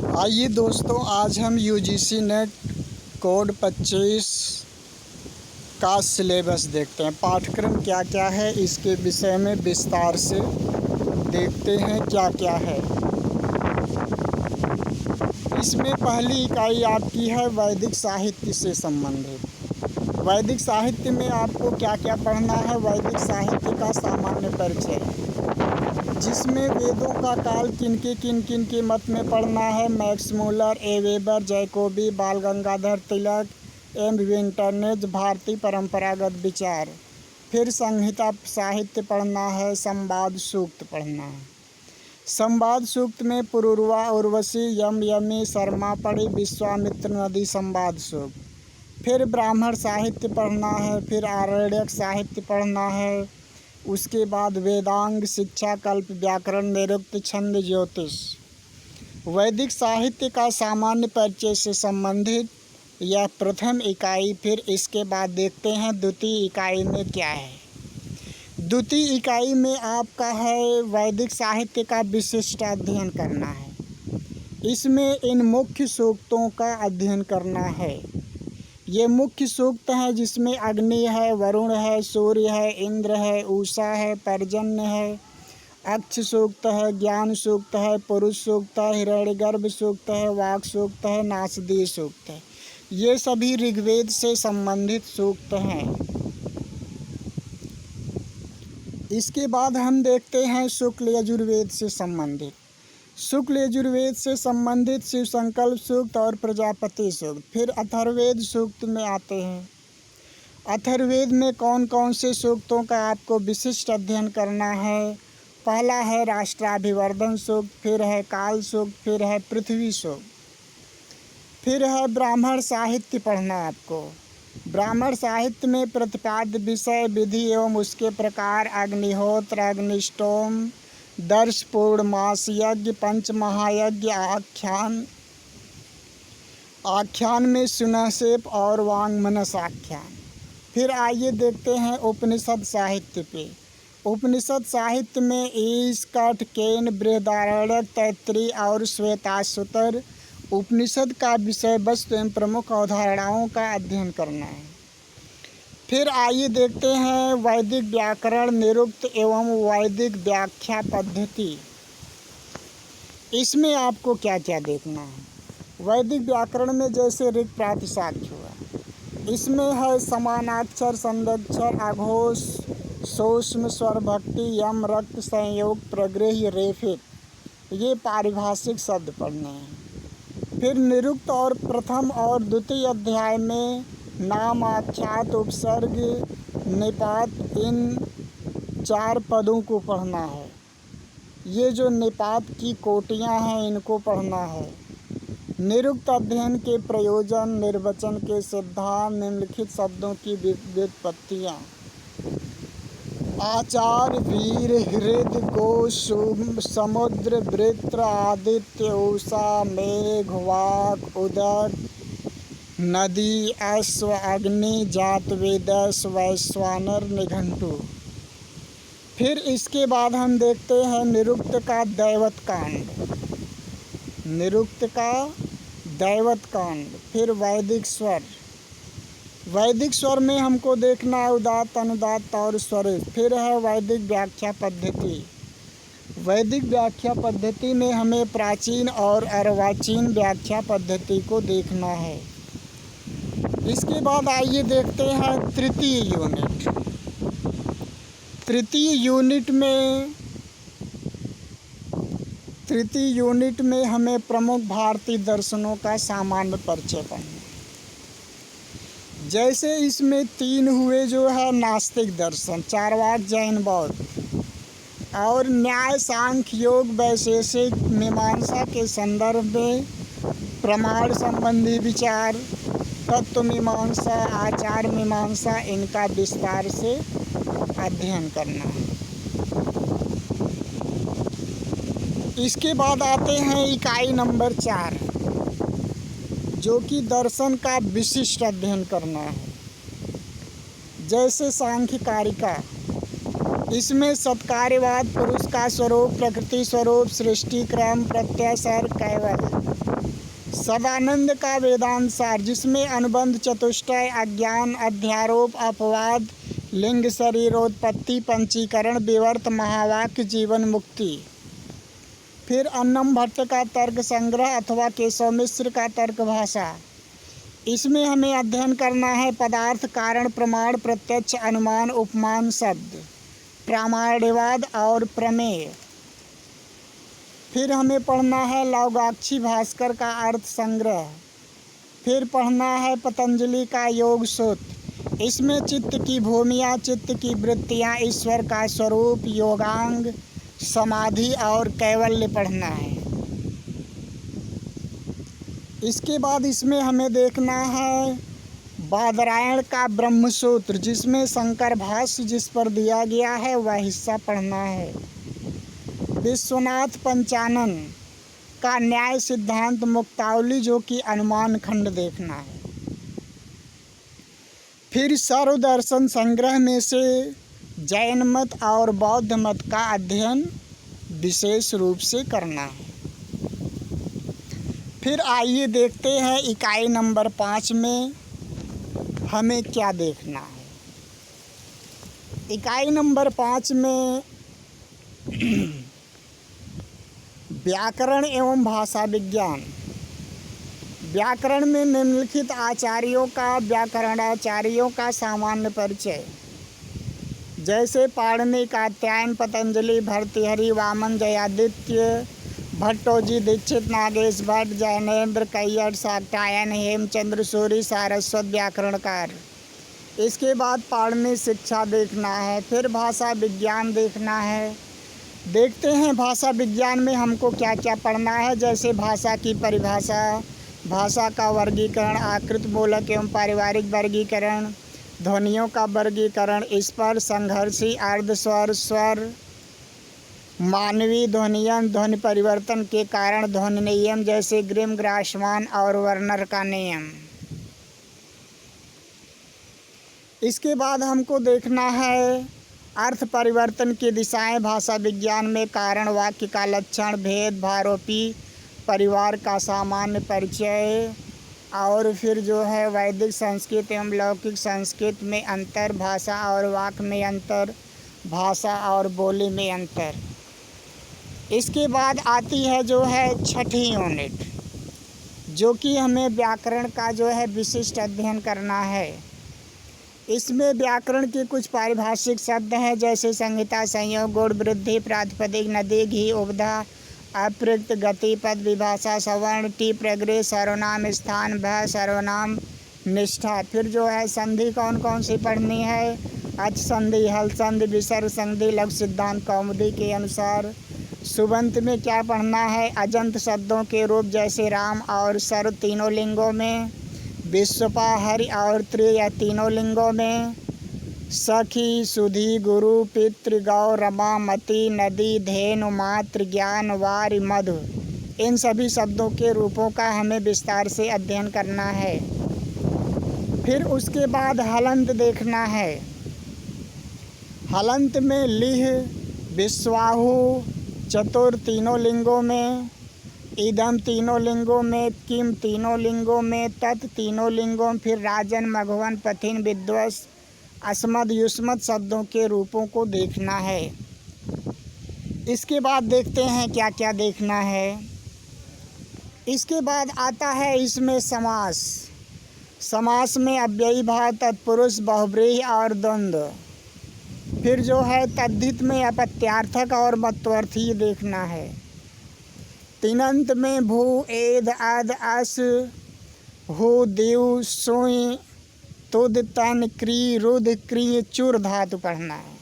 आइए दोस्तों, आज हम यूजीसी नेट कोड 25 का सिलेबस देखते हैं। पाठ्यक्रम क्या क्या है इसके विषय में विस्तार से देखते हैं क्या क्या है। इसमें पहली इकाई आपकी है वैदिक साहित्य से संबंधित। वैदिक साहित्य में आपको क्या क्या पढ़ना है। वैदिक साहित्य का सामान्य परिचय, जिसमें वेदों का काल किन किन के मत में पढ़ना है। मैक्स मूलर, ए वेबर, जैकोबी, बाल गंगाधर तिलक, एम विंटरनेज, भारतीय परंपरागत विचार। फिर संहिता साहित्य पढ़ना है। संवाद सूक्त पढ़ना है। संवाद सूक्त में पुरूरवा, उर्वशी, यम यमी, शर्मा पढ़ी, विश्वामित्र नदी संवाद सूक्त। फिर ब्राह्मण साहित्य पढ़ना है। फिर आरण्यक साहित्य पढ़ना है। उसके बाद वेदांग, शिक्षा, कल्प, व्याकरण, निरुक्त, छंद, ज्योतिष। वैदिक साहित्य का सामान्य परिचय से संबंधित यह प्रथम इकाई। फिर इसके बाद देखते हैं द्वितीय इकाई में क्या है। द्वितीय इकाई में आपका है वैदिक साहित्य का विशिष्ट अध्ययन करना है। इसमें इन मुख्य सूक्तों का अध्ययन करना है। ये मुख्य सूक्त हैं जिसमें अग्नि है, वरुण है, सूर्य है, इंद्र है, उषा है, पर्जन्य है, अक्ष सूक्त है, ज्ञान सूक्त है, पुरुष सूक्त है, हिरण्यगर्भ सूक्त है, वाक सूक्त है, नासदीय सूक्त है। ये सभी ऋग्वेद से संबंधित सूक्त हैं। इसके बाद हम देखते हैं शुक्ल यजुर्वेद से संबंधित। शुक्ल यजुर्वेद से संबंधित शिव संकल्प सूक्त और प्रजापति सूक्त। फिर अथर्ववेद सूक्त में आते हैं। अथर्ववेद में कौन कौन से सूक्तों का आपको विशिष्ट अध्ययन करना है। पहला है राष्ट्राभिवर्धन सूक्त, फिर है काल सूक्त, फिर है पृथ्वी सूक्त, फिर है ब्राह्मण साहित्य पढ़ना आपको। ब्राह्मण साहित्य में प्रतिपाद्य विषय, विधि एवं उसके प्रकार, अग्निहोत्र, अग्निष्टोम, दर्श, पूर्णमास यज्ञ, पंच महायज्ञ, आख्यान में सुनहसेप और वांगमनस आख्यान। फिर आइए देखते हैं उपनिषद साहित्य पे। उपनिषद साहित्य में ईश, कठ, केन, बृहदारण्यक, तैत्तिरीय और श्वेताश्वतर उपनिषद का विषय वस्तु एवं प्रमुख अवधारणाओं का अध्ययन करना है। फिर आइए देखते हैं वैदिक व्याकरण, निरुक्त एवं वैदिक व्याख्या पद्धति। इसमें आपको क्या क्या देखना है। वैदिक व्याकरण में जैसे ऋक् प्रातिशाख्य हुआ, इसमें है समानाक्षर, संदक्षर, अघोष, सूक्ष्म, स्वर, भक्ति, यम, रक्त, संयोग, प्रगृह्य, रेफित। ये पारिभाषिक शब्द पढ़ने हैं। फिर निरुक्त और प्रथम और द्वितीय अध्याय में नाम, आख्यात, उपसर्ग, निपात, इन 4 पदों को पढ़ना है। ये जो निपात की कोटियाँ हैं इनको पढ़ना है। निरुक्त अध्ययन के प्रयोजन, निर्वचन के सिद्धांत, निम्नलिखित शब्दों की व्युत्पत्तियाँ। आचार, वीर, हृद, गो, समुद्र, वृत्र, आदित्य, उषा, मेघ, वाक, उदक, नदी, अश्व, अग्नि, जातवेदस, वैश्वानर, निघंटु। फिर इसके बाद हम देखते हैं निरुक्त का दैवत कांड। निरुक्त का दैवत कांड। फिर वैदिक स्वर। वैदिक स्वर में हमको देखना है उदात्त, अनुदात्त और स्वरित। फिर है वैदिक व्याख्या पद्धति। वैदिक व्याख्या पद्धति में हमें प्राचीन और अर्वाचीन व्याख्या पद्धति को देखना है। इसके बाद आइए देखते हैं तृतीय यूनिट। तृतीय यूनिट में हमें प्रमुख भारतीय दर्शनों का सामान्य परिचय पढ़ना। जैसे इसमें 3 हुए जो है नास्तिक दर्शन, चार्वाक, जैन, बौद्ध, और न्याय, सांख्य, योग, वैशेषिक, मीमांसा के संदर्भ में प्रमाण संबंधी विचार, तत्व मीमांसा, आचार मीमांसा, इनका विस्तार से अध्ययन करना है। इसके बाद आते हैं इकाई नंबर 4, जो कि दर्शन का विशिष्ट अध्ययन करना है। जैसे सांख्य कारिका, इसमें सत्कार्यवाद, पुरुष का स्वरूप, प्रकृति स्वरूप, सृष्टि क्रम, प्रत्यय, कैवल, सदानंद का वेदांत सार, जिसमें अनुबंध, चतुष्टय, अज्ञान, अध्यारोप, अपवाद, लिंग, शरीरोत्पत्ति, पंचीकरण, विवर्त, महावाक्य, जीवन मुक्ति। फिर अन्नम भट्ट का तर्क संग्रह अथवा केशव मिश्र का तर्क भाषा। इसमें हमें अध्ययन करना है पदार्थ, कारण, प्रमाण, प्रत्यक्ष, अनुमान, उपमान, शब्द, प्रामाण्यवाद और प्रमेय। फिर हमें पढ़ना है लौगाक्षी भास्कर का अर्थ संग्रह। फिर पढ़ना है पतंजलि का योग सूत्र। इसमें चित्त की भूमियाँ, चित्त की वृत्तियाँ, ईश्वर का स्वरूप, योगांग, समाधि और कैवल्य पढ़ना है। इसके बाद इसमें हमें देखना है बादरायण का ब्रह्मसूत्र, जिसमें शंकर भाष्य जिस पर दिया गया है वह हिस्सा पढ़ना है। विश्वनाथ पंचानन का न्याय सिद्धांत मुक्तावली, जो कि अनुमान खंड देखना है। फिर सर्वदर्शन संग्रह में से जैन मत और बौद्ध मत का अध्ययन विशेष रूप से करना है। फिर आइए देखते हैं इकाई नंबर 5 में हमें क्या देखना है। इकाई नंबर 5 में व्याकरण एवं भाषा विज्ञान। व्याकरण में निम्नलिखित आचार्यों का, व्याकरणाचार्यों का सामान्य परिचय, जैसे पाणिनि, कात्यायन, पतंजलि, भर्तृहरि, वामन, जयादित्य, भट्टोजी, दीक्षित, नागेश भट्ट, जैनेन्द्र, कैयट, शाक्टायन, हेमचंद्र सूरी, सारस्वत व्याकरणकार। इसके बाद पाणिनि शिक्षा देखना है। फिर भाषा विज्ञान देखना है। देखते हैं भाषा विज्ञान में हमको क्या क्या पढ़ना है, जैसे भाषा की परिभाषा, भाषा का वर्गीकरण, आकृत, मूलक एवं पारिवारिक वर्गीकरण, ध्वनियों का वर्गीकरण, स्वर, संघर्षी, अर्धस्वर, स्वर, मानवीय ध्वनियन, ध्वनि परिवर्तन के कारण ध्वनि नियम, जैसे ग्रिम, ग्रासमान और वर्नर का नियम। इसके बाद हमको देखना है अर्थ परिवर्तन की दिशाएं भाषा विज्ञान में, कारण, वाक्य का लक्षण, भेद, भारोपी परिवार का सामान्य परिचय, और फिर जो है वैदिक संस्कृत एवं लौकिक संस्कृत में अंतर, भाषा और वाक्य में अंतर, भाषा और बोली में अंतर। इसके बाद आती है जो है 6ठी यूनिट, जो कि हमें व्याकरण का जो है विशिष्ट अध्ययन करना है। इसमें व्याकरण के कुछ पारिभाषिक शब्द हैं, जैसे संहिता, संयोग, गुण, वृद्धि, प्रातिपदिक, नदी, घी, उपधा, अप्रयुक्त, गति, पद, विभाषा, सवर्ण, टी, प्रगृह, सर्वनाम, स्थान, भय, सर्वनाम, निष्ठा। फिर जो है संधि कौन कौन सी पढ़नी है, अच संधि, हल संधि, विसर्ग संधि, लघु सिद्धांत कौमुदी के अनुसार। सुबंत में क्या पढ़ना है, अजंत शब्दों के रूप, जैसे राम और सर्व तीनों लिंगों में, विश्वपा, हरि और त्रि या तीनों लिंगों में, सखी, सुधी, गुरु, पितृ, गौ, रमा, मति, नदी, धेनु, मात्र, ज्ञान, वार, मधु, इन सभी शब्दों के रूपों का हमें विस्तार से अध्ययन करना है। फिर उसके बाद हलंत देखना है। हलंत में लिह, विश्वाहु, चतुर तीनों लिंगों में, इदम तीनों लिंगों में, किम तीनों लिंगों में, तत् तीनों लिंगों, फिर राजन, मघवन, पथिन, विद्वस, अस्मद, युष्मद शब्दों के रूपों को देखना है। इसके बाद देखते हैं क्या क्या देखना है। इसके बाद आता है इसमें समास। समास में अव्ययी भाव, तत्पुरुष, बहुब्रीहि और द्वंद्व। फिर जो है तद्धित में अपत्यार्थक और मत्वर्थी देखना है। तिङन्त में भू, एद, अद, अस, हु, दिव, सुई, तुद, तन, क्री, रुद, क्री, चुर धातु पढ़ना है।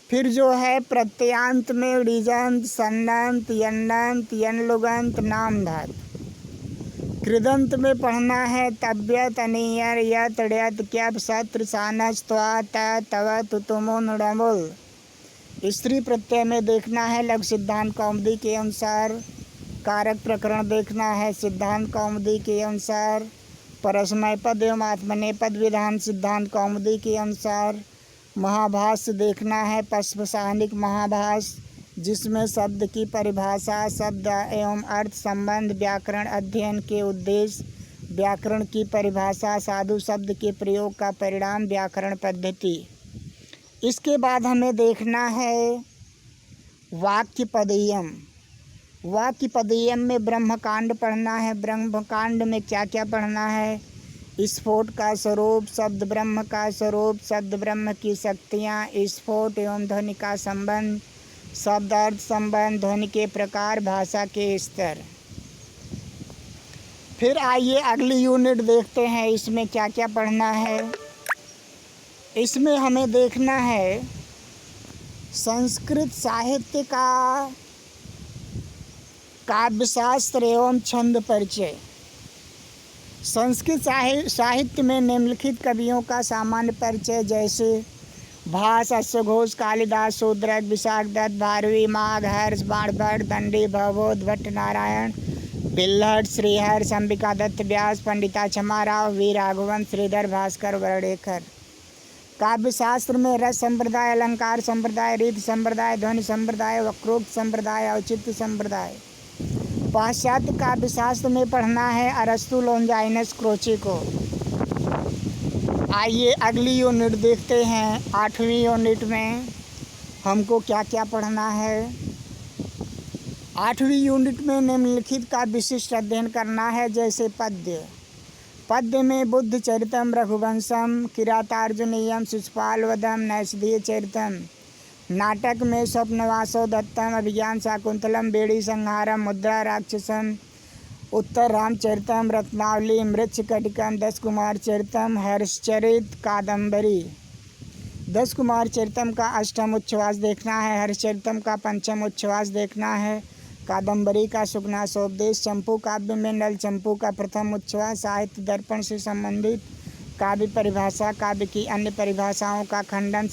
फिर जो है प्रत्ययांत में ऋजंत, सन्नंत, यन्नंत, यनलुगंत, नाम धातु। कृदंत में पढ़ना है तव्यत, अनियर, यत, ण्यत, क्यप, सत्र, सानस, त्वा, त, तव, तुतुमु, नुडमुल। स्त्री प्रत्यय में देखना है लघु सिद्धांत कौमुदी के अनुसार, कारक प्रकरण देखना है सिद्धांत कौमुदी के अनुसार, परस्मय पद एवं आत्मनेपद विधान सिद्धांत कौमुदी के अनुसार, महाभाष्य देखना है, पश्पसानिक महाभाष्य, जिसमें शब्द की परिभाषा, शब्द एवं अर्थ संबंध, व्याकरण अध्ययन के उद्देश्य, व्याकरण की परिभाषा, साधु शब्द के प्रयोग का परिणाम, व्याकरण पद्धति। इसके बाद हमें देखना है वाक्य पदयम। वाक्य पदयम में ब्रह्मकांड पढ़ना है। ब्रह्मकांड में क्या क्या पढ़ना है? स्फोट का स्वरूप, शब्द ब्रह्म का स्वरूप, शब्द ब्रह्म की शक्तियाँ, स्फोट एवं ध्वनि का संबंध, शब्द अर्थ संबंध, ध्वनि के प्रकार, भाषा के स्तर। फिर आइए अगली यूनिट देखते हैं, इसमें क्या क्या पढ़ना है। इसमें हमें देखना है संस्कृत साहित्य का काव्यशास्त्र एवं छंद परिचय। संस्कृत साहित्य में निम्नलिखित कवियों का सामान्य परिचय, जैसे भास, अश्वघोष, कालिदास, शूद्रक, विशाखदत्त, भारवी, माघ, हर्ष, बाणभट्ट, दंडी, भवभूत, भट्ट नारायण, बिल्हड़, श्रीहर्ष, अंबिका दत्त, व्यास, पंडिता क्षमाराव, वी राघवन, श्रीधर, भास्कर, वर्णेकर। काव्यशास्त्र में रस संप्रदाय, अलंकार संप्रदाय, रीत संप्रदाय, ध्वनि संप्रदाय, वक्रोक्त संप्रदाय, औचित्य संप्रदाय। पाश्चात्य काव्यशास्त्र में पढ़ना है अरस्तु, लोंजाइनस, क्रोचे को। आइए अगली यूनिट देखते हैं। 8वीं यूनिट में हमको क्या क्या पढ़ना है। 8वीं यूनिट में निम्नलिखित का विशिष्ट अध्ययन करना है, जैसे पद्य। पद्य में बुद्ध चरितम, रघुवंशम, किरातार्जुनीयम, शिशुपाल वधम, नैषधीय चरितम। नाटक में स्वप्नवासो दत्तम, अभिज्ञान शाकुंतलम, बेड़ी संहारम, मुद्रा राक्षसम, उत्तर रामचरितम, रत्नावली, मृच्छकटिकम, 10 कुमार चरितम, हर्षचरित, कादम्बरी। 10 कुमार चरितम का अष्टम उच्छ्वास देखना है, हर्षचरितम का पंचम उच्छ्वास देखना है, कादम्बरी का सुगनासोपदेश, चंपू काव्य में नल चंपू का प्रथम उच्छ्वास, साहित्य दर्पण से संबंधित काव्य परिभाषा, काव्य की अन्य परिभाषाओं का खंडन,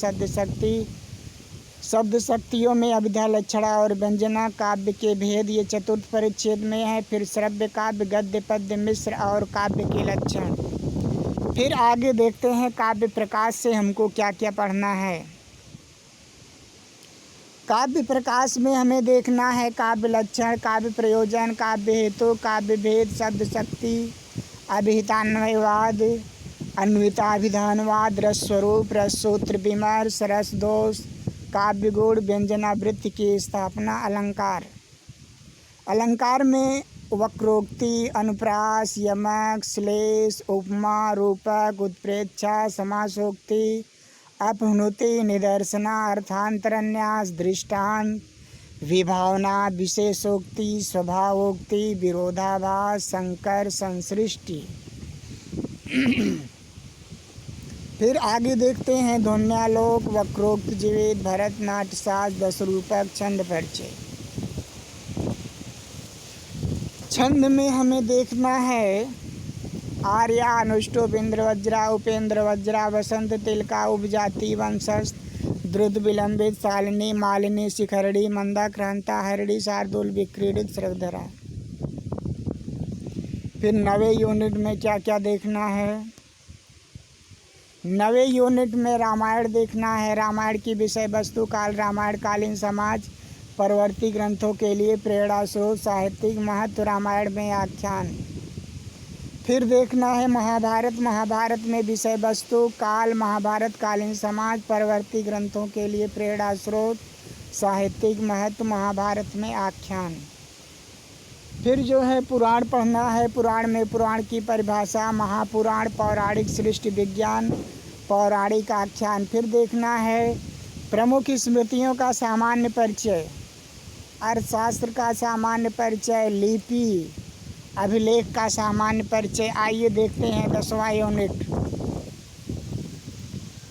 शब्द शक्तियों में अभिधा, लक्षणा और व्यंजना, काव्य के भेद, ये चतुर्थ परिच्छेद में है। फिर श्रव्य काव्य, गद्य, पद्य, मिश्र और काव्य के लक्षण। फिर आगे देखते हैं काव्य प्रकाश से हमको क्या क्या पढ़ना है। काव्य प्रकाश में हमें देखना है काव्य लक्षण, काव्य प्रयोजन, काव्य हेतु, काव्य भेद, शब्द शक्ति, अभिहितान्वयवाद, अन्विताभिधानवाद, रस स्वरूप, रस सूत्र विमर्श, रस दोष, काव्य गुण, व्यंजनावृत्ति की स्थापना। अलंकार। अलंकार में वक्रोक्ति, अनुप्रास, यमक, श्लेष, उपमा, रूपक, उत्प्रेक्षा, समासोक्ति, अपहनुति, निदर्शना, अर्थांतरन्यास, दृष्टांत, विभावना, विशेषोक्ति, स्वभावोक्ति, विरोधाभास, संकर, संसृष्टि। फिर आगे देखते हैं ध्वन्यालोक, वक्रोक्त, जीवित, भरतनाट्य शास्त्र, 10 रूपक, छंद परिचय। छंद में हमें देखना है आर्या, अनुष्टुप, इंद्रवज्रा, उपेंद्र वज्रा, वसंत, तिलका, उपजाति, वंशस्थ, द्रुत, विलंबित, शालिनी, मालिनी, शिखरणी, मंदा, क्रांता, हरणी, शार्दूल, विक्रीडित, श्रवधरा। फिर 9वें यूनिट में क्या क्या देखना है। 9वें यूनिट में रामायण देखना है। रामायण की विषय वस्तु, काल, रामायण कालीन समाज, परवर्ती ग्रंथों के लिए प्रेरणा स्रोत, साहित्यिक महत्व, रामायण में आख्यान। फिर देखना है महाभारत। महाभारत में विषय वस्तु, काल, महाभारत कालीन समाज, परवर्ती ग्रंथों के लिए प्रेरणा स्रोत, साहित्यिक महत्व, महाभारत में आख्यान। फिर जो है पुराण पढ़ना है। पुराण में पुराण की परिभाषा, महापुराण, पौराणिक सृष्टि विज्ञान, पौराणिक आख्यान। फिर देखना है प्रमुख स्मृतियों का सामान्य परिचय, अर्थशास्त्र का सामान्य परिचय, लिपि, अभिलेख का सामान्य परिचय। आइए देखते हैं 10वां यूनिट,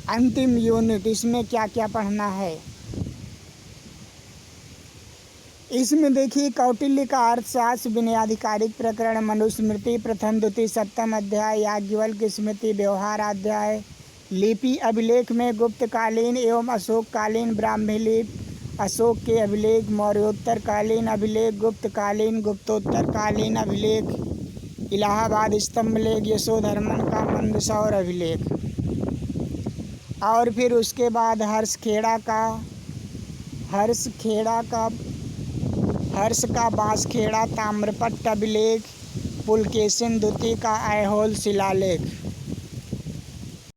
अंतिम यूनिट। इसमें क्या क्या पढ़ना है। इसमें देखिए कौटिल्य का अर्थशास्त्र, विनयाधिकारिक प्रकरण, मनुस्मृति, प्रथम द्वितीय सप्तम अध्याय, याज्ञवल्क्य की स्मृति, व्यवहाराध्याय। लिपि अभिलेख में गुप्तकालीन एवं अशोककालीन ब्राह्मी लिपि, अशोक के अभिलेख, मौर्योत्तरकालीन अभिलेख, गुप्तकालीन, गुप्तोत्तरकालीन अभिलेख, इलाहाबाद स्तंभ लेख, यशोधर्मन का मंदसौर अभिलेख। और फिर उसके बाद हर्ष का बांसखेड़ा, ताम्रपट्ट अभिलेख, पुलकेशिन द्वितीय का ऐहोल शिलालेख।